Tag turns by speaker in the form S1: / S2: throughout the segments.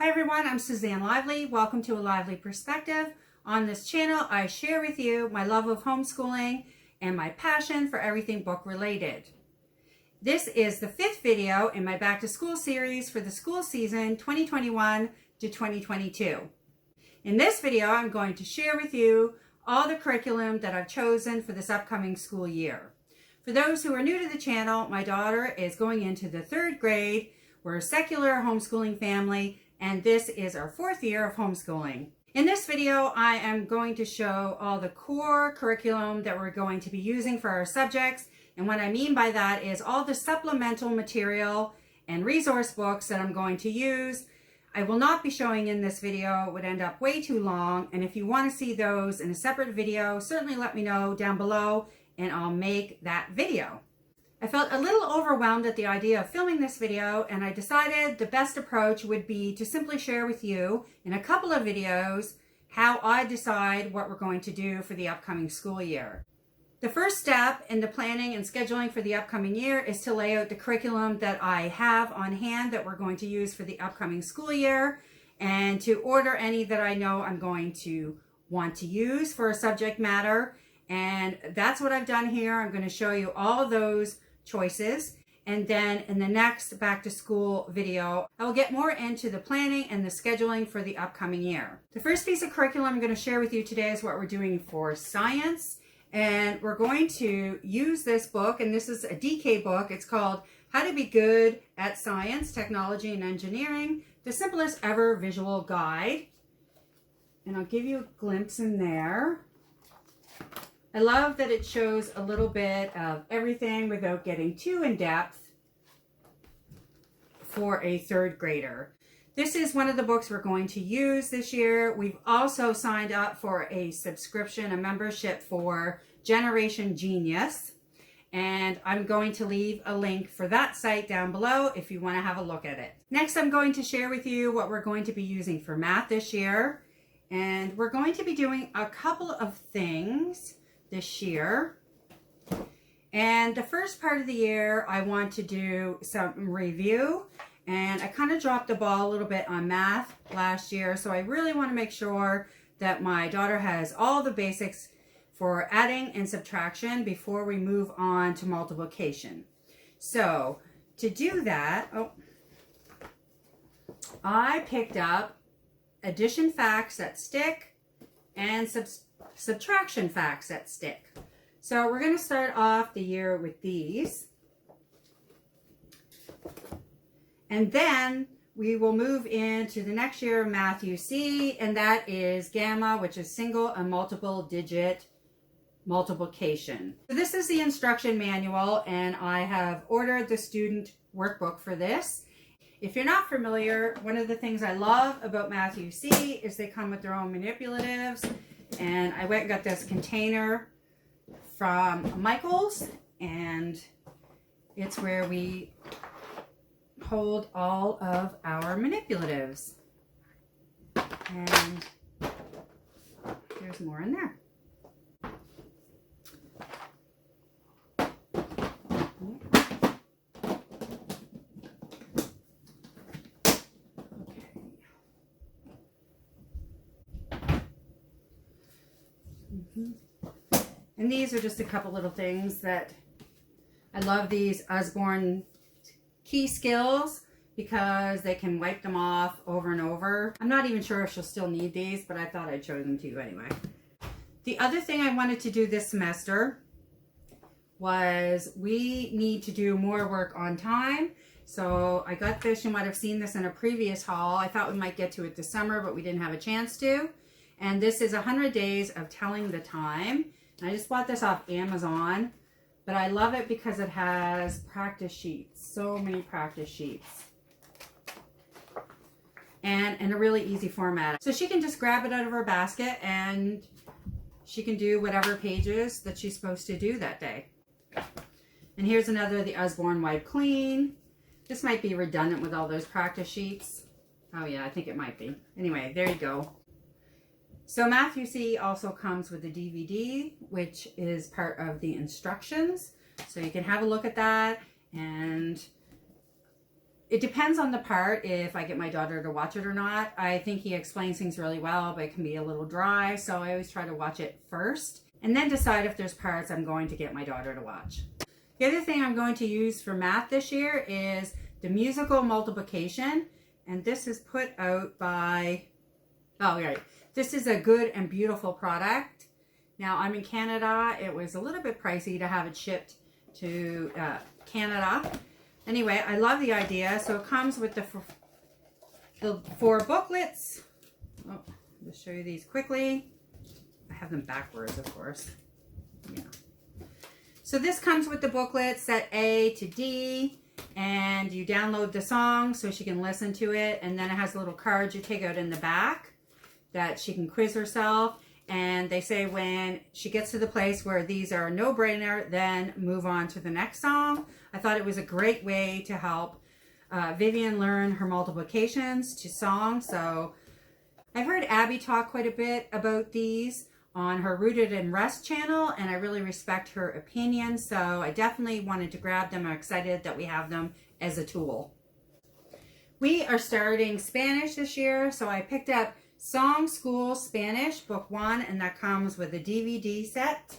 S1: Hi everyone, I'm Suzanne Lively. Welcome to A Lively Perspective. On this channel, I share with you my love of homeschooling and my passion for everything book related. This is the 5th video in my Back to School series for the school season 2021 to 2022. In this video, I'm going to share with you all the curriculum that I've chosen for this upcoming school year. For those who are new to the channel, my daughter is going into the 3rd grade. We're a secular homeschooling family, and this is our 4th year of homeschooling. In this video, I am going to show all the core curriculum that we're going to be using for our subjects. And what I mean by that is all the supplemental material and resource books that I'm going to use. I will not be showing in this video. It would end up way too long. And if you want to see those in a separate video, certainly let me know down below and I'll make that video. I felt a little overwhelmed at the idea of filming this video, and I decided the best approach would be to simply share with you in a couple of videos how I decide what we're going to do for the upcoming school year. The first step in the planning and scheduling for the upcoming year is to lay out the curriculum that I have on hand that we're going to use for the upcoming school year, and to order any that I know I'm going to want to use for a subject matter. And that's what I've done here. I'm going to show you all of those choices, and then in the next back to school video I will get more into the planning and the scheduling for the upcoming year. The first piece of curriculum I'm going to share with you today is what we're doing for science, and we're going to use this book, and this is a DK book. It's called How to Be Good at Science, Technology and Engineering, the Simplest Ever Visual Guide, and I'll give you a glimpse in there. I love that it shows a little bit of everything without getting too in depth for a 3rd grader. This is one of the books we're going to use this year. We've also signed up for a subscription, a membership for Generation Genius, and I'm going to leave a link for that site down below if you want to have a look at it. Next, I'm going to share with you what we're going to be using for math this year, and we're going to be doing a couple of things this year. And the first part of the year I want to do some review, and I kind of dropped the ball a little bit on math last year, so I really want to make sure that my daughter has all the basics for adding and subtraction before we move on to multiplication. So to do that, I picked up addition facts that stick and subtraction facts that stick. So we're going to start off the year with these, and then we will move into the next year of Math UC, and that is Gamma, which is single and multiple digit multiplication. So this is the instruction manual, and I have ordered the student workbook for this. If you're not familiar, one of the things I love about Math UC is they come with their own manipulatives. And I went and got this container from Michael's, and it's where we hold all of our manipulatives. And there's more in there. And these are just a couple little things that I love. These Usborne key skills because they can wipe them off over and over. I'm not even sure if she'll still need these, but I thought I'd show them to you anyway. The other thing I wanted to do this semester was we need to do more work on time. So I got this. You might have seen this in a previous haul. I thought we might get to it this summer, but we didn't have a chance to. And this is 100 days of telling the time. I just bought this off Amazon, but I love it because it has practice sheets, so many practice sheets, and in a really easy format. So she can just grab it out of her basket and she can do whatever pages that she's supposed to do that day. And here's another, the Usborne Wipe Clean. This might be redundant with all those practice sheets. Oh yeah, I think it might be. Anyway, there you go. So Math UC also comes with a DVD, which is part of the instructions. So you can have a look at that and it depends on the part if I get my daughter to watch it or not. I think he explains things really well, but it can be a little dry. So I always try to watch it first and then decide if there's parts I'm going to get my daughter to watch. The other thing I'm going to use for math this year is the musical multiplication. And this is put out by, oh, right. This is a Good and Beautiful product. Now I'm in Canada. It was a little bit pricey to have it shipped to Canada. Anyway, I love the idea. So it comes with the 4 booklets. Oh, I'll just show you these quickly. I have them backwards, of course. Yeah. So this comes with the booklet, set A to D, and you download the song so she can listen to it. And then it has little cards you take out in the back that she can quiz herself. And they say when she gets to the place where these are a no-brainer, then move on to the next song. I thought it was a great way to help Vivian learn her multiplications to song. So I've heard Abby talk quite a bit about these on her Rooted in Rest channel, and I really respect her opinion. So I definitely wanted to grab them. I'm excited that we have them as a tool. We are starting Spanish this year, so I picked up Song School Spanish Book 1, and that comes with a DVD set,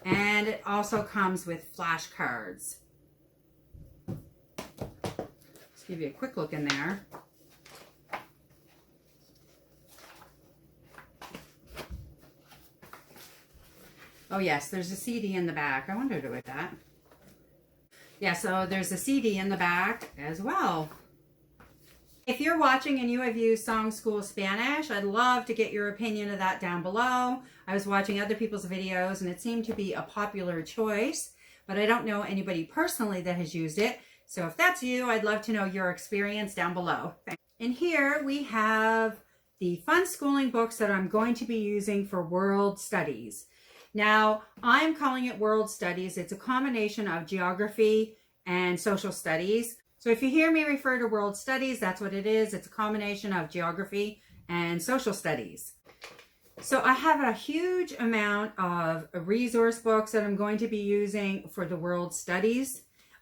S1: and it also comes with flashcards. Let's give you a quick look in there. Oh yes, there's a CD in the back. I wondered about that. Yeah, so there's a CD in the back as well. If you're watching and you have used Song School Spanish, I'd love to get your opinion of that down below. I was watching other people's videos and it seemed to be a popular choice, but I don't know anybody personally that has used it. So if that's you, I'd love to know your experience down below. And here we have the fun schooling books that I'm going to be using for World Studies. Now, I'm calling it World Studies. It's a combination of geography and social studies. So if you hear me refer to World Studies, that's what it is. It's a combination of geography and social studies. So I have a huge amount of resource books that I'm going to be using for the World Studies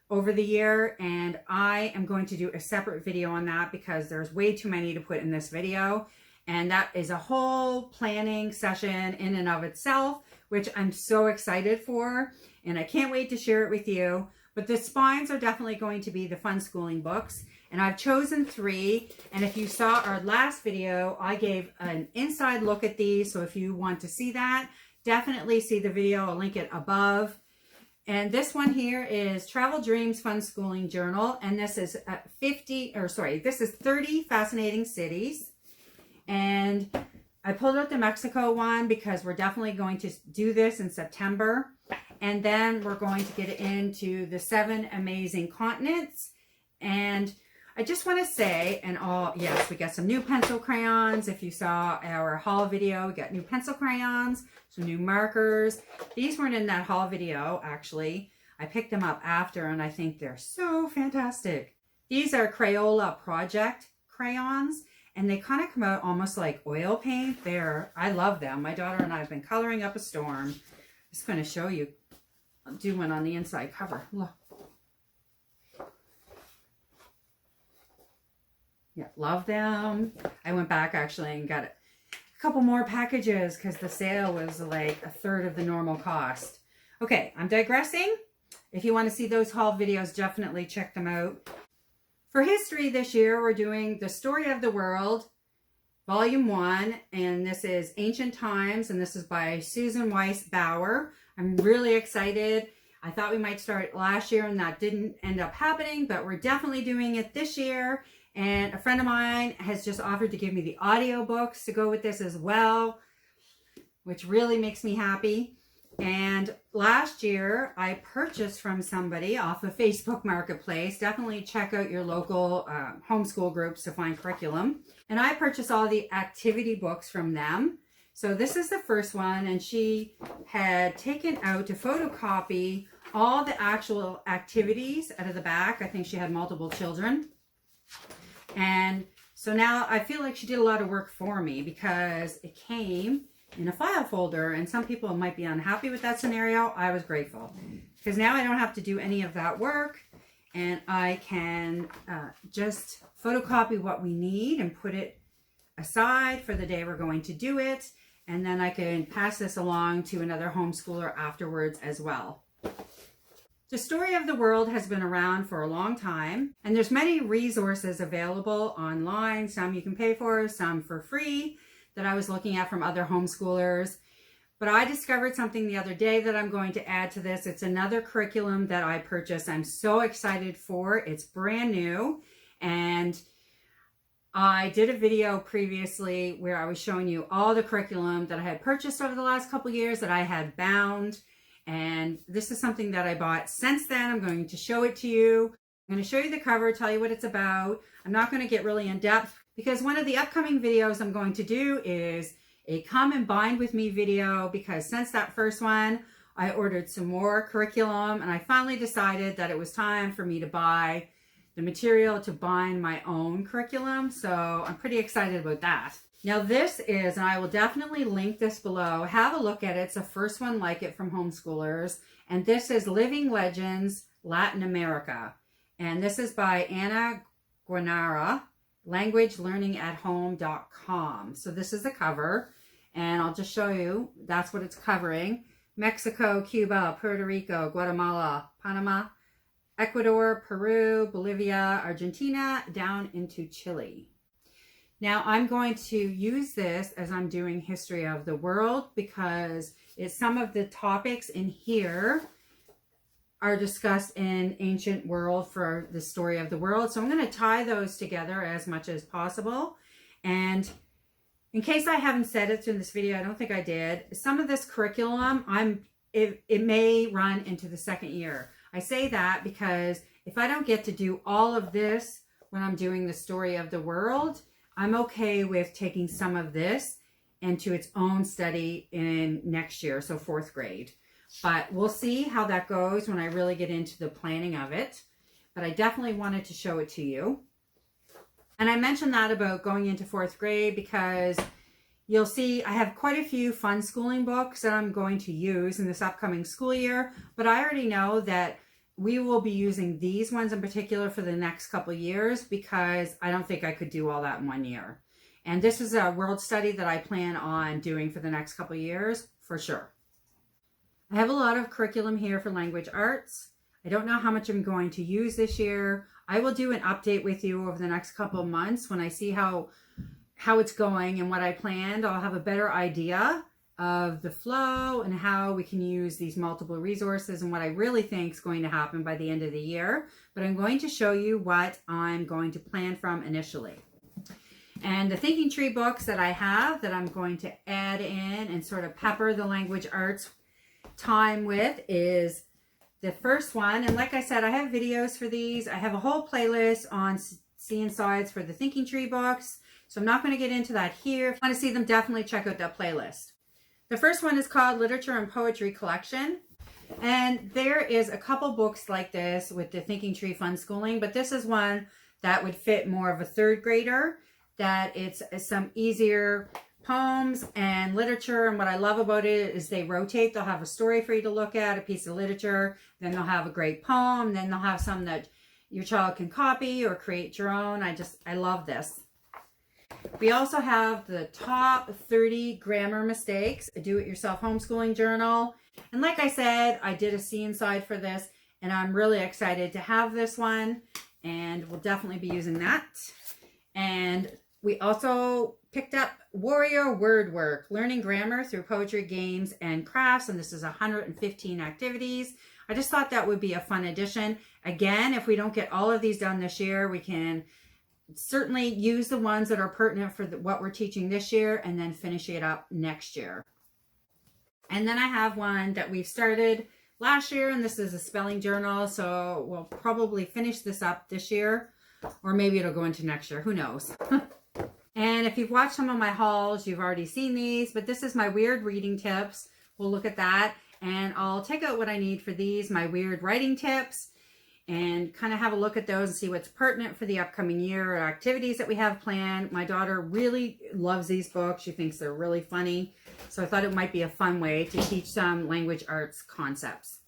S1: over the year, and I am going to do a separate video on that because there's way too many to put in this video, and that is a whole planning session in and of itself, which I'm so excited for, and I can't wait to share it with you. But the spines are definitely going to be the fun schooling books. And I've chosen 3. And if you saw our last video, I gave an inside look at these. So if you want to see that, definitely see the video. I'll link it above. And this one here is Travel Dreams Fun Schooling Journal. And this is 30 fascinating cities. And I pulled out the Mexico one because we're definitely going to do this in September. And then we're going to get into the 7 amazing continents. And I just want to say, yes, we got some new pencil crayons. If you saw our haul video, we got new pencil crayons, some new markers. These weren't in that haul video, actually. I picked them up after, and I think they're so fantastic. These are Crayola Project crayons, and they kind of come out almost like oil paint. I love them. My daughter and I have been coloring up a storm. I'm just going to show you. I'll do one on the inside cover. Look. Yeah, love them. I went back actually and got a couple more packages because the sale was like 1/3 of the normal cost. Okay, I'm digressing. If you want to see those haul videos, definitely check them out. For history this year, we're doing The Story of the World, Volume 1, and this is Ancient Times, and this is by Susan Weiss Bauer. I'm really excited. I thought we might start last year and that didn't end up happening, but we're definitely doing it this year. And a friend of mine has just offered to give me the audiobooks to go with this as well, which really makes me happy. And last year I purchased from somebody off of Facebook Marketplace. Definitely check out your local homeschool groups to find curriculum. And I purchased all the activity books from them. So this is the first one, and she had taken out to photocopy all the actual activities out of the back. I think she had multiple children. And so now I feel like she did a lot of work for me because it came in a file folder, and some people might be unhappy with that scenario. I was grateful because now I don't have to do any of that work, and I can just photocopy what we need and put it aside for the day we're going to do it. And then I can pass this along to another homeschooler afterwards as well. The Story of the World has been around for a long time, and there's many resources available online. Some you can pay for, some for free, that I was looking at from other homeschoolers. But I discovered something the other day that I'm going to add to this. It's another curriculum that I purchased. I'm so excited for. It's brand new, and I did a video previously where I was showing you all the curriculum that I had purchased over the last couple years that I had bound. And this is something that I bought since then. I'm going to show it to you. I'm going to show you the cover, tell you what it's about. I'm not going to get really in depth because one of the upcoming videos I'm going to do is a Come and Bind With Me video, because since that first one, I ordered some more curriculum and I finally decided that it was time for me to buy the material to bind my own curriculum. So I'm pretty excited about that. Now this is, and I will definitely link this below, have a look at it. It's the first one like it from homeschoolers. And this is Living Legends Latin America. And this is by Anna Guanara, languagelearningathome.com. So this is the cover, and I'll just show you, that's what it's covering. Mexico, Cuba, Puerto Rico, Guatemala, Panama, Ecuador, Peru, Bolivia, Argentina, down into Chile. Now I'm going to use this as I'm doing History of the World, because it's some of the topics in here are discussed in ancient world for the Story of the World. So I'm going to tie those together as much as possible. And in case I haven't said it in this video, I don't think I did, some of this curriculum, it may run into the second year. I say that because if I don't get to do all of this when I'm doing the Story of the World, I'm okay with taking some of this into its own study in next year, so 4th grade. But we'll see how that goes when I really get into the planning of it. But I definitely wanted to show it to you. And I mentioned that about going into 4th grade because you'll see I have quite a few fun schooling books that I'm going to use in this upcoming school year. But I already know that we will be using these ones in particular for the next couple years, because I don't think I could do all that in 1 year. And this is a world study that I plan on doing for the next couple years for sure. I have a lot of curriculum here for language arts. I don't know how much I'm going to use this year. I will do an update with you over the next couple of months when I see how it's going and what I planned. I'll have a better idea of the flow and how we can use these multiple resources and what I really think is going to happen by the end of the year. But I'm going to show you what I'm going to plan from initially. And the Thinking Tree books that I have that I'm going to add in and sort of pepper the language arts time with is the first one. And like I said, I have videos for these. I have a whole playlist on See Insides for the Thinking Tree books. So I'm not going to get into that here. If you want to see them, definitely check out that playlist. The first one is called Literature and Poetry Collection. And there is a couple books like this with the Thinking Tree Fun Schooling, but this is one that would fit more of a 3rd grader, that it's some easier poems and literature. And what I love about it is they rotate. They'll have a story for you to look at, a piece of literature, then they'll have a great poem, then they'll have some that your child can copy or create your own. I love this. We also have the top 30 grammar mistakes, a do-it-yourself homeschooling journal. And like I said, I did a See Inside for this, and I'm really excited to have this one, and we'll definitely be using that. And we also picked up Warrior Word Work, Learning Grammar Through Poetry, Games, and Crafts, and this is 115 activities. I just thought that would be a fun addition. Again, if we don't get all of these done this year, we can certainly use the ones that are pertinent for what we're teaching this year and then finish it up next year. And then I have one that we started last year, and this is a spelling journal, so we'll probably finish this up this year, or maybe it'll go into next year, who knows. And if you've watched some of my hauls, you've already seen these, but this is my weird reading tips. We'll look at that, and I'll take out what I need for these, my weird writing tips, and kind of have a look at those and see what's pertinent for the upcoming year or activities that we have planned. My daughter really loves these books. She thinks they're really funny. So I thought it might be a fun way to teach some language arts concepts.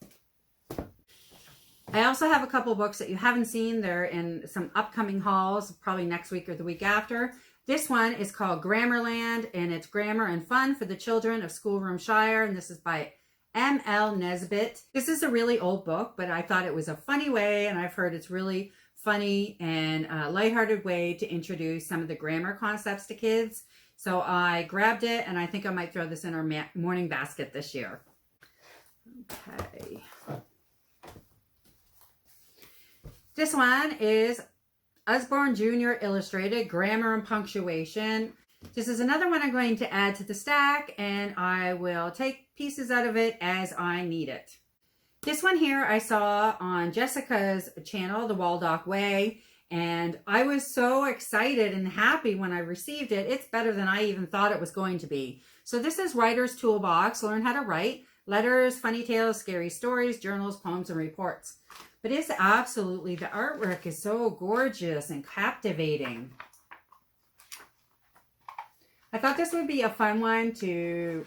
S1: I also have a couple books that you haven't seen. They're in some upcoming hauls, probably next week or the week after. This one is called Grammarland, and it's Grammar and Fun for the Children of Schoolroom Shire, and this is by M.L. Nesbitt. This is a really old book, but I thought it was a funny way, and I've heard it's really funny and a lighthearted way to introduce some of the grammar concepts to kids. So I grabbed it, and I think I might throw this in our morning basket this year. Okay. This one is Usborne Jr. Illustrated, Grammar and Punctuation. This is another one I'm going to add to the stack, and I will take pieces out of it as I need it. This one here I saw on Jessica's channel, The Waldock Way, and I was so excited and happy when I received it. It's better than I even thought it was going to be. So this is Writer's Toolbox, Learn How to Write, Letters, Funny Tales, Scary Stories, Journals, Poems, and Reports. But it's absolutely, the artwork is so gorgeous and captivating. I thought this would be a fun one to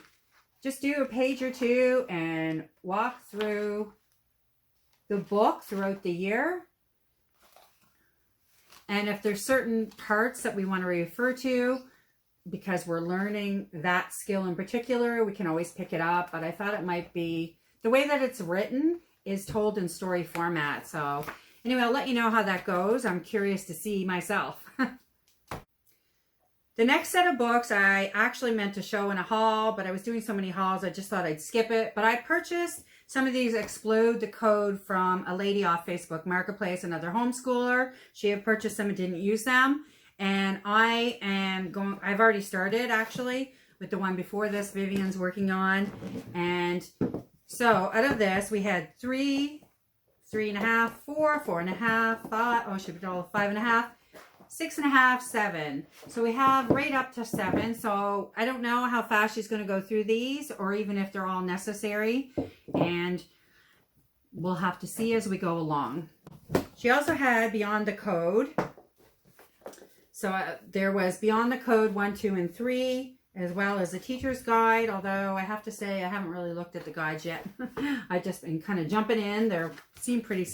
S1: just do a page or two and walk through the book throughout the year. And if there's certain parts that we want to refer to, because we're learning that skill in particular, we can always pick it up. But I thought it might be, the way that it's written is told in story format. So anyway, I'll let you know how that goes. I'm curious to see myself. The next set of books I actually meant to show in a haul, but I was doing so many hauls, I just thought I'd skip it. But I purchased some of these Explode the Code from a lady off Facebook Marketplace, another homeschooler. She had purchased them and didn't use them. And I've already started actually with the one before this Vivian's working on. And so out of this, we had 3, 3.5, 4, 4.5, 5, oh, should be all 5.5, 6.5, 7. So we have right up to 7. So I don't know how fast she's going to go through these, or even if they're all necessary. And we'll have to see as we go along. She also had Beyond the Code. So there was Beyond the Code 1, 2, and 3. As well as a teacher's guide, although I have to say I haven't really looked at the guides yet. I've just been kind of jumping in. They seem pretty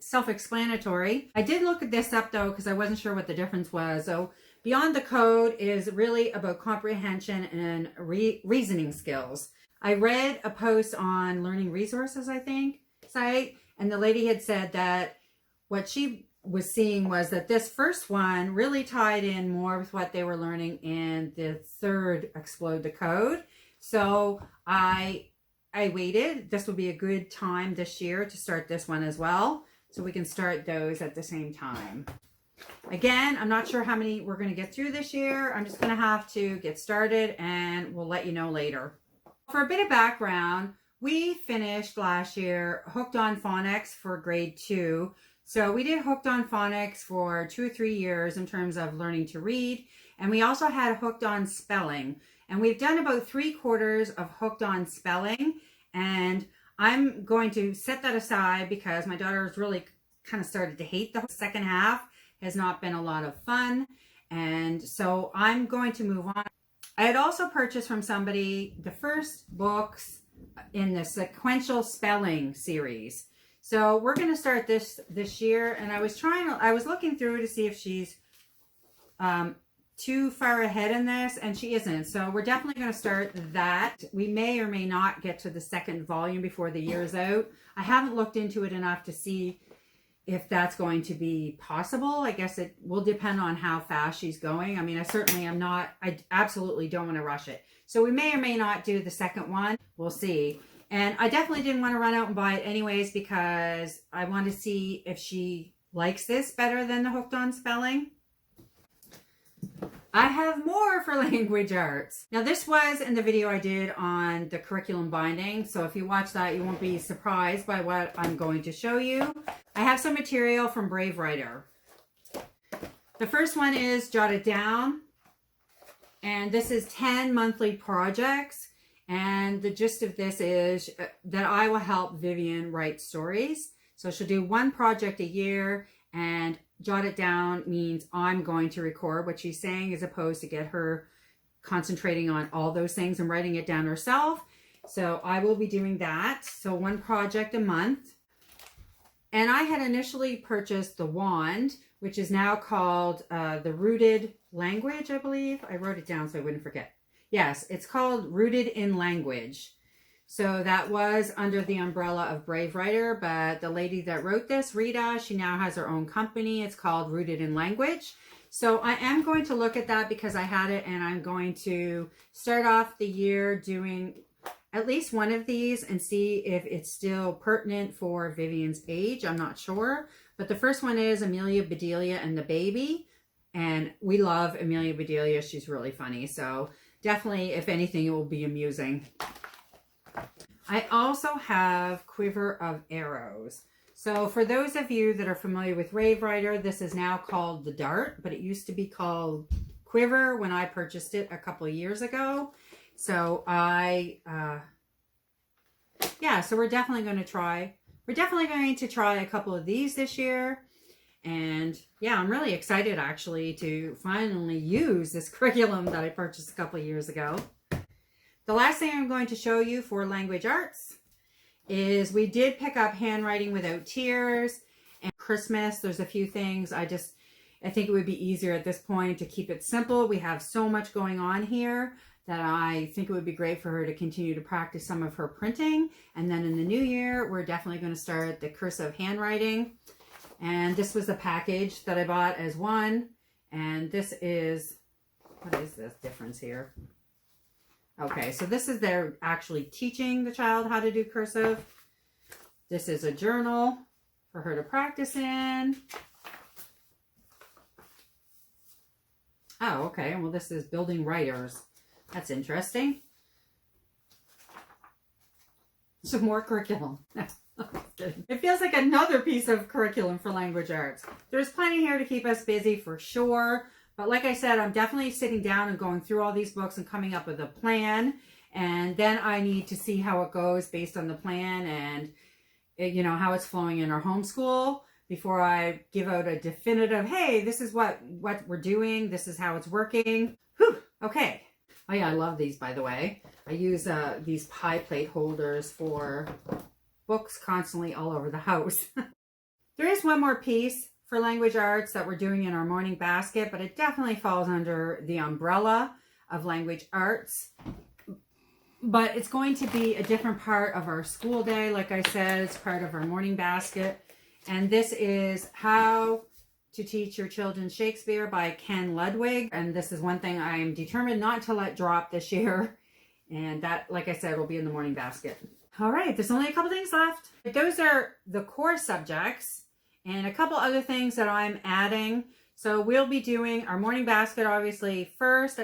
S1: self-explanatory. I did look at this up though because I wasn't sure what the difference was. So Beyond the Code is really about comprehension and reasoning skills. I read a post on Learning Resources, I think, site, and the lady had said that what she was seeing was that this first one really tied in more with what they were learning in the third Explode the Code. So I waited. This would be a good time this year to start this one as well, so we can start those at the same time. Again, I'm not sure how many we're going to get through this year. I'm just going to have to get started, and we'll let you know later. For a bit of background, we finished last year Hooked on Phonics for grade 2. So we did Hooked on Phonics for 2 or 3 years in terms of learning to read. And we also had Hooked on Spelling. And we've done about 3/4 of Hooked on Spelling. And I'm going to set that aside because my daughter has really kind of started to hate the second half. Has not been a lot of fun. And so I'm going to move on. I had also purchased from somebody the first books in the sequential spelling series. So we're going to start this year, and I was looking through to see if she's too far ahead in this, and she isn't. So we're definitely going to start that. We may or may not get to the second volume before the year's out. I haven't looked into it enough to see if that's going to be possible. I guess it will depend on how fast she's going. I mean, I absolutely don't want to rush it. So we may or may not do the second one. We'll see. And I definitely didn't want to run out and buy it anyways because I want to see if she likes this better than the Hooked on Spelling. I have more for language arts. Now this was in the video I did on the curriculum binding. So if you watch that, you won't be surprised by what I'm going to show you. I have some material from Brave Writer. The first one is Jot It Down. And this is 10 monthly projects. And the gist of this is that I will help Vivian write stories. So she'll do one project a year, and jot it down means I'm going to record what she's saying as opposed to get her concentrating on all those things and writing it down herself. So I will be doing that. So one project a month. And I had initially purchased the wand, which is now called the Rooted Language, I believe. I wrote it down so I wouldn't forget. Yes, it's called Rooted in Language. So that was under the umbrella of Brave Writer, but the lady that wrote this, Rita, she now has her own company. It's called Rooted in Language. So I am going to look at that because I had it, and I'm going to start off the year doing at least one of these and see if it's still pertinent for Vivian's age. I'm not sure. But the first one is Amelia Bedelia and the Baby. And we love Amelia Bedelia. She's really funny. So definitely, if anything, it will be amusing. I also have Quiver of Arrows. So for those of you that are familiar with Brave Writer, this is now called the Dart, but it used to be called Quiver when I purchased it a couple of years ago. So so we're definitely going to try a couple of these this year. And yeah, I'm really excited actually to finally use this curriculum that I purchased a couple of years ago. The last thing I'm going to show you for language arts is we did pick up Handwriting Without Tears and Christmas. There's a few things. I think it would be easier at this point to keep it simple. We have so much going on here that I think it would be great for her to continue to practice some of her printing. And then in the new year, we're definitely going to start the cursive handwriting. And this was the package that I bought as one. And this is, what is this difference here? Okay, so this is they're actually teaching the child how to do cursive. This is a journal for her to practice in. Oh, okay. Well, this is Building Writers. That's interesting. Some more curriculum. It feels like another piece of curriculum for language arts. There's plenty here to keep us busy for sure. But like I said, I'm definitely sitting down and going through all these books and coming up with a plan. And then I need to see how it goes based on the plan and, you know, how it's flowing in our homeschool before I give out a definitive, hey, this is what we're doing. This is how it's working. Whew, okay. Oh yeah, I love these, by the way. I use these pie plate holders for books constantly all over the house. There is one more piece for language arts that we're doing in our morning basket, but it definitely falls under the umbrella of language arts. But it's going to be a different part of our school day. Like I said, it's part of our morning basket. And this is How to Teach Your Children Shakespeare by Ken Ludwig. And this is one thing I'm determined not to let drop this year. And that, like I said, will be in the morning basket. All right, there's only a couple things left. Those are the core subjects and a couple other things that I'm adding. So we'll be doing our morning basket, obviously, first,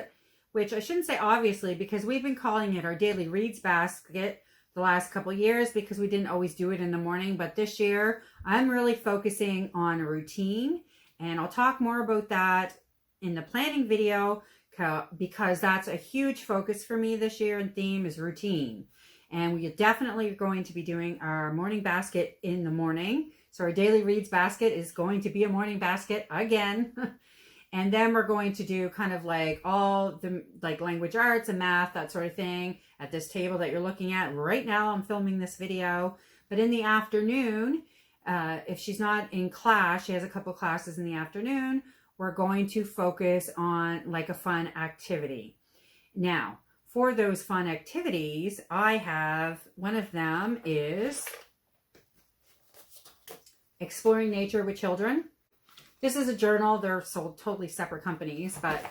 S1: which I shouldn't say obviously, because we've been calling it our daily reads basket the last couple years because we didn't always do it in the morning. But this year, I'm really focusing on a routine. And I'll talk more about that in the planning video because that's a huge focus for me this year, and theme is routine. And we definitely are going to be doing our morning basket in the morning. So our daily reads basket is going to be a morning basket again. And then we're going to do kind of like all the like language arts and math, that sort of thing at this table that you're looking at right now. I'm filming this video. But in the afternoon, if she's not in class, she has a couple classes in the afternoon, we're going to focus on like a fun activity. Now, for those fun activities, I have, one of them is Exploring Nature with Children. This is a journal. They're sold totally separate companies, but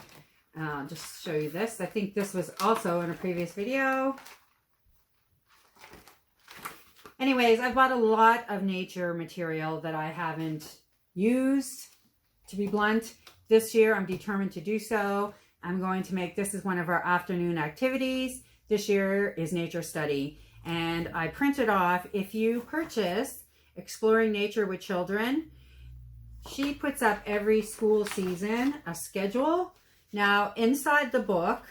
S1: just show you this. I think this was also in a previous video. Anyways, I bought a lot of nature material that I haven't used, to be blunt. This year, I'm determined to do so. I'm going to make this as one of our afternoon activities. This year is nature study. And I printed off, if you purchase Exploring Nature with Children, she puts up every school season a schedule. Now, inside the book,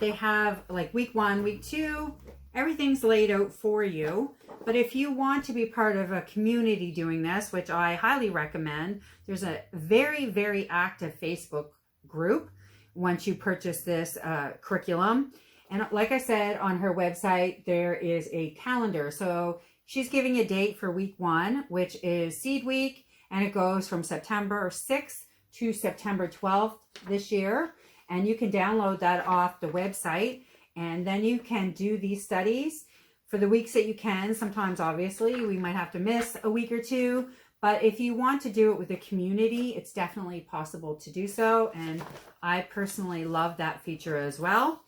S1: they have like week 1, week 2, everything's laid out for you. But if you want to be part of a community doing this, which I highly recommend, there's a very, very active Facebook group once you purchase this curriculum. And like I said, on her website, there is a calendar. So She's giving a date for week 1, which is Seed Week, and it goes from September 6th to September 12th this year. And you can download that off the website, and then you can do these studies for the weeks that you can. Sometimes, obviously, we might have to miss a week or two, but if you want to do it with the community, it's definitely possible to do so. And I personally love that feature as well.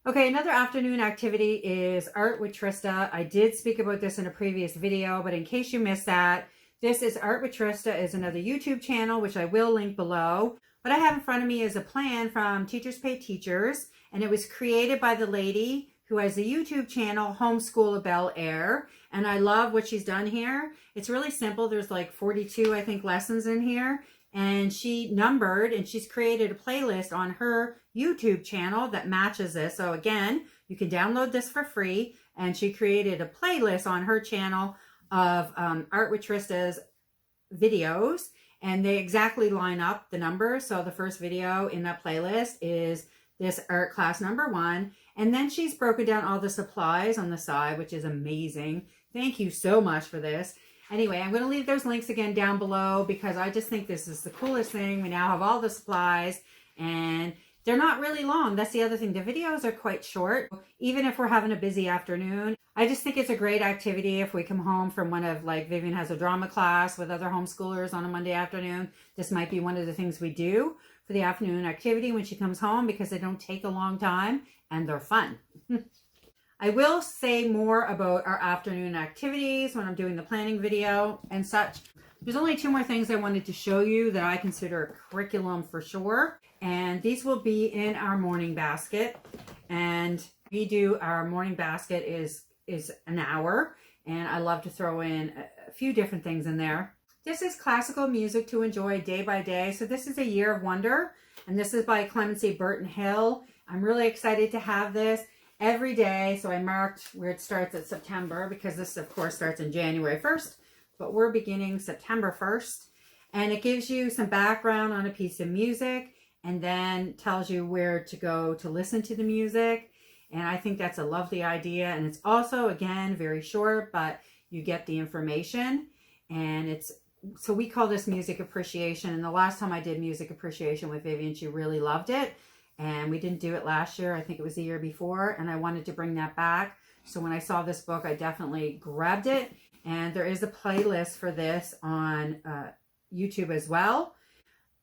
S1: Okay, another afternoon activity is Art with Trista. I did speak about this in a previous video, but in case you missed that, this is Art with Trista is another YouTube channel, which I will link below. What I have in front of me is a plan from Teachers Pay Teachers, and it was created by the lady who has the YouTube channel Homeschool Bel Air, and I love what she's done here. It's really simple. There's like 42, I think, lessons in here, and she numbered, and she's created a playlist on her YouTube channel that matches this. So again, you can download this for free, and she created a playlist on her channel of Art with Trista's videos, and they exactly line up the numbers. So the first video in that playlist is this art class number 1. And then she's broken down all the supplies on the side, which is amazing. Thank you so much for this. Anyway, I'm going to leave those links again down below because I just think this is the coolest thing. We now have all the supplies, and they're not really long. That's the other thing. The videos are quite short, even if we're having a busy afternoon. I just think it's a great activity if we come home from one of, like, Vivian has a drama class with other homeschoolers on a Monday afternoon. This might be one of the things we do for the afternoon activity when she comes home, because they don't take a long time and they're fun. I will say more about our afternoon activities when I'm doing the planning video and such. There's only 2 more things I wanted to show you that I consider a curriculum for sure. And these will be in our morning basket. And we do our morning basket is an hour. And I love to throw in a few different things in there. This is classical music to enjoy day by day. So this is A Year of Wonder. And this is by Clemency Burton Hill. I'm really excited to have this every day. So I marked where it starts at September, because this, of course, starts in January 1st. But we're beginning September 1st. And it gives you some background on a piece of music, and then tells you where to go to listen to the music. And I think that's a lovely idea. And it's also, again, very short, but you get the information. And so we call this music appreciation. And the last time I did music appreciation with Vivian, she really loved it. And we didn't do it last year. I think it was the year before. And I wanted to bring that back. So when I saw this book, I definitely grabbed it. And there is a playlist for this on YouTube as well.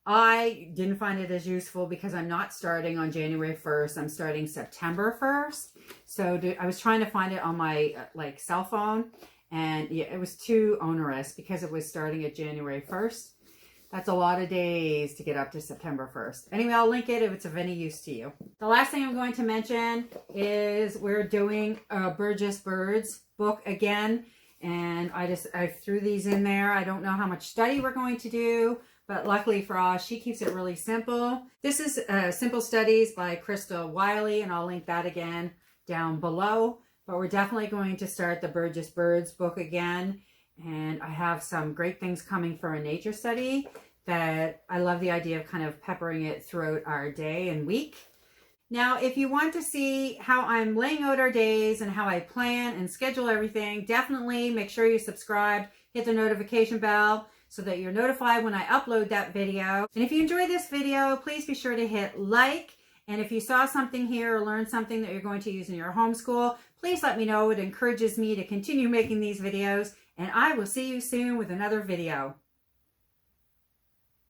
S1: I didn't find it as useful because I'm not starting on January 1st. I'm starting September 1st. So I was trying to find it on my cell phone. And yeah, it was too onerous because it was starting at January 1st. That's a lot of days to get up to September 1st. Anyway, I'll link it if it's of any use to you. The last thing I'm going to mention is we're doing a Burgess Birds book again. And I threw these in there. I don't know how much study we're going to do, but luckily for us, she keeps it really simple. This is Simple Studies by Crystal Wiley, and I'll link that again down below. But we're definitely going to start the Burgess Birds book again. And I have some great things coming for a nature study that I love the idea of kind of peppering it throughout our day and week. Now, if you want to see how I'm laying out our days and how I plan and schedule everything, definitely make sure you subscribe, hit the notification bell so that you're notified when I upload that video. And if you enjoyed this video, please be sure to hit like. And if you saw something here or learned something that you're going to use in your homeschool, please let me know. It encourages me to continue making these videos. And I will see you soon with another video.